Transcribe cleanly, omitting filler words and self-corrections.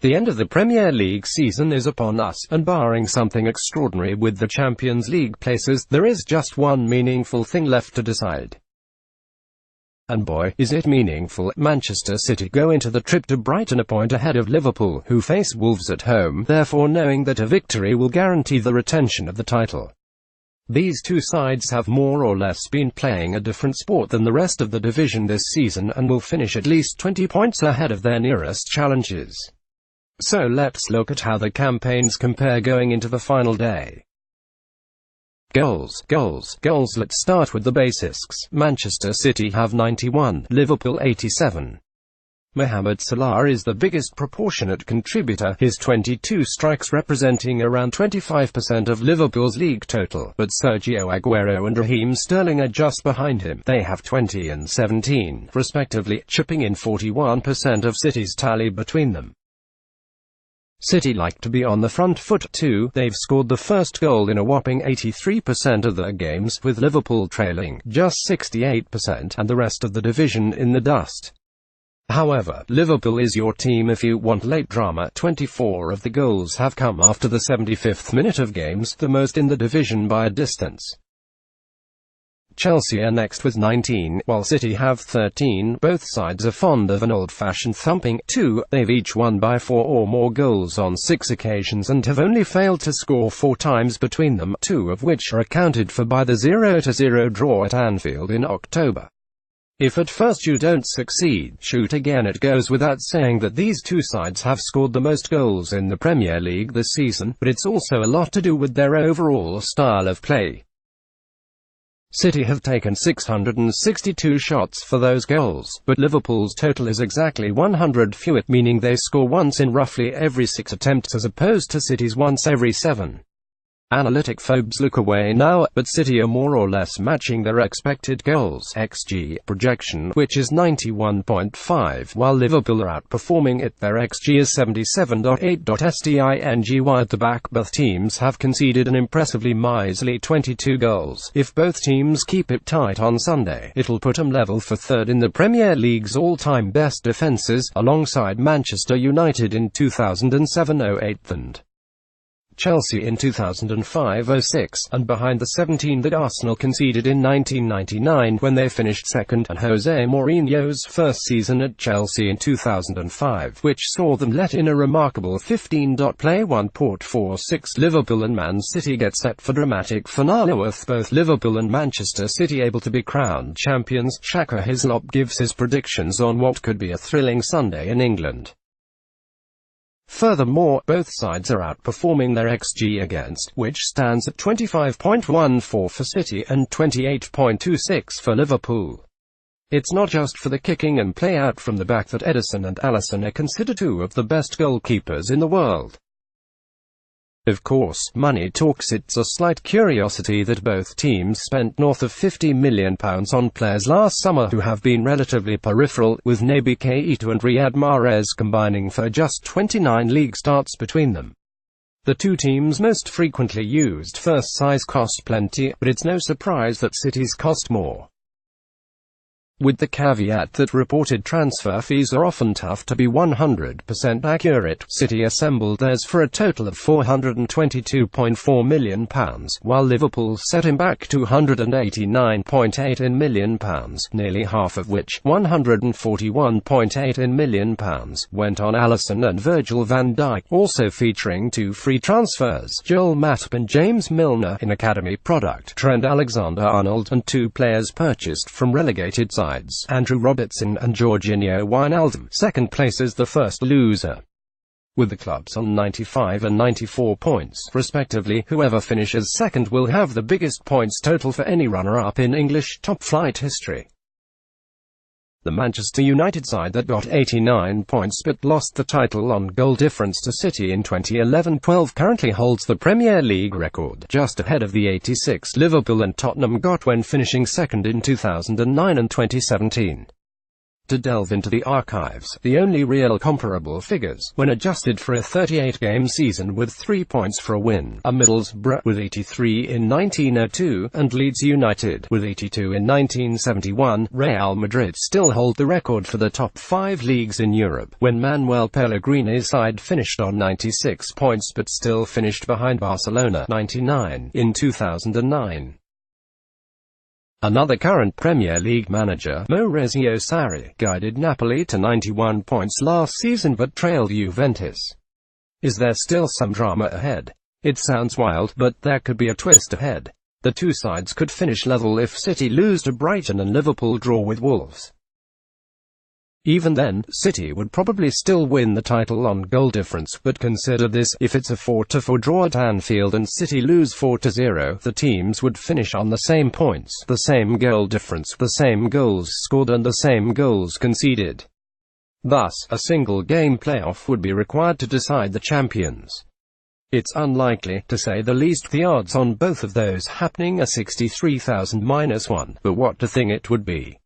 The end of the Premier League season is upon us, and barring something extraordinary with the Champions League places, there is just one meaningful thing left to decide. And boy, is it meaningful. Manchester City go into the trip to Brighton a point ahead of Liverpool, who face Wolves at home, therefore knowing that a victory will guarantee the retention of the title. These two sides have more or less been playing a different sport than the rest of the division this season and will finish at least 20 points ahead of their nearest challenges. So let's look at how the campaigns compare going into the final day. Goals. Let's start with the basics. Manchester City have 91, Liverpool 87. Mohamed Salah is the biggest proportionate contributor, his 22 strikes representing around 25% of Liverpool's league total, but Sergio Aguero and Raheem Sterling are just behind him. They have 20 and 17, respectively, chipping in 41% of City's tally between them. City like to be on the front foot too. They've scored the first goal in a whopping 83% of their games, with Liverpool trailing just 68% and the rest of the division in the dust. However, Liverpool is your team if you want late drama. 24 of the goals have come after the 75th minute of games, the most in the division by a distance. Chelsea are next with 19, while City have 13. Both sides are fond of an old-fashioned thumping, too. They've each won by 4 or more goals on 6 occasions and have only failed to score 4 times between them, 2 of which are accounted for by the 0-0 draw at Anfield in October. If at first you don't succeed, shoot again. It goes without saying that these two sides have scored the most goals in the Premier League this season, but it's also a lot to do with their overall style of play. City have taken 662 shots for those goals, but Liverpool's total is exactly 100 fewer, meaning they score once in roughly every 6 attempts as opposed to City's once every 7. Analytic phobes look away now, but City are more or less matching their expected goals (XG) projection, which is 91.5, while Liverpool are outperforming it. Their XG is 77.8. Sting at the back. Both teams have conceded an impressively miserly 22 goals. If both teams keep it tight on Sunday, it'll put them level for third in the Premier League's all-time best defences, alongside Manchester United in 2007-08 and Chelsea in 2005-06, and behind the 17 that Arsenal conceded in 1999 when they finished second, and Jose Mourinho's first season at Chelsea in 2005, which saw them let in a remarkable 15. Play 1 Port 4-6. Liverpool and Man City get set for dramatic finale with both Liverpool and Manchester City able to be crowned champions. Shaka Hislop gives his predictions on what could be a thrilling Sunday in England. Furthermore, both sides are outperforming their XG against, which stands at 25.14 for City and 28.26 for Liverpool. It's not just for the kicking and play out from the back that Ederson and Alisson are considered 2 of the best goalkeepers in the world. Of course, money talks. It's a slight curiosity that both teams spent north of £50 million on players last summer who have been relatively peripheral, with Naby Keita and Riyad Mahrez combining for just 29 league starts between them. The two teams most frequently used first size cost plenty, but it's no surprise that City's cost more. With the caveat that reported transfer fees are often tough to be 100% accurate, City assembled theirs for a total of £422.4 million, while Liverpool set him back £289.8 million, nearly half of which, £141.8 million, went on Alisson and Virgil van Dijk, also featuring 2 free transfers, Joel Matip and James Milner, in academy product, Trent Alexander-Arnold, and 2 players purchased from relegated sides, Andrew Robertson and Jorginho Wijnaldum. Second place is the first loser, with the clubs on 95 and 94 points, respectively. Whoever finishes second will have the biggest points total for any runner-up in English top-flight history. The Manchester United side that got 89 points but lost the title on goal difference to City in 2011-12 currently holds the Premier League record, just ahead of the 86 Liverpool and Tottenham got when finishing second in 2009 and 2017. To delve into the archives, the only real comparable figures, when adjusted for a 38-game season with 3 points for a win, are Middlesbrough with 83 in 1902, and Leeds United with 82 in 1971. Real Madrid still hold the record for the top 5 leagues in Europe, when Manuel Pellegrini's side finished on 96 points but still finished behind Barcelona 99 in 2009. Another current Premier League manager, Maurizio Sarri, guided Napoli to 91 points last season but trailed Juventus. Is there still some drama ahead? It sounds wild, but there could be a twist ahead. The two sides could finish level if City lose to Brighton and Liverpool draw with Wolves. Even then, City would probably still win the title on goal difference, but consider this, if it's a 4-4 draw at Anfield and City lose 4-0, the teams would finish on the same points, the same goal difference, the same goals scored and the same goals conceded. Thus, a single game playoff would be required to decide the champions. It's unlikely, to say the least. The odds on both of those happening are 63,000-1, but what a thing it would be.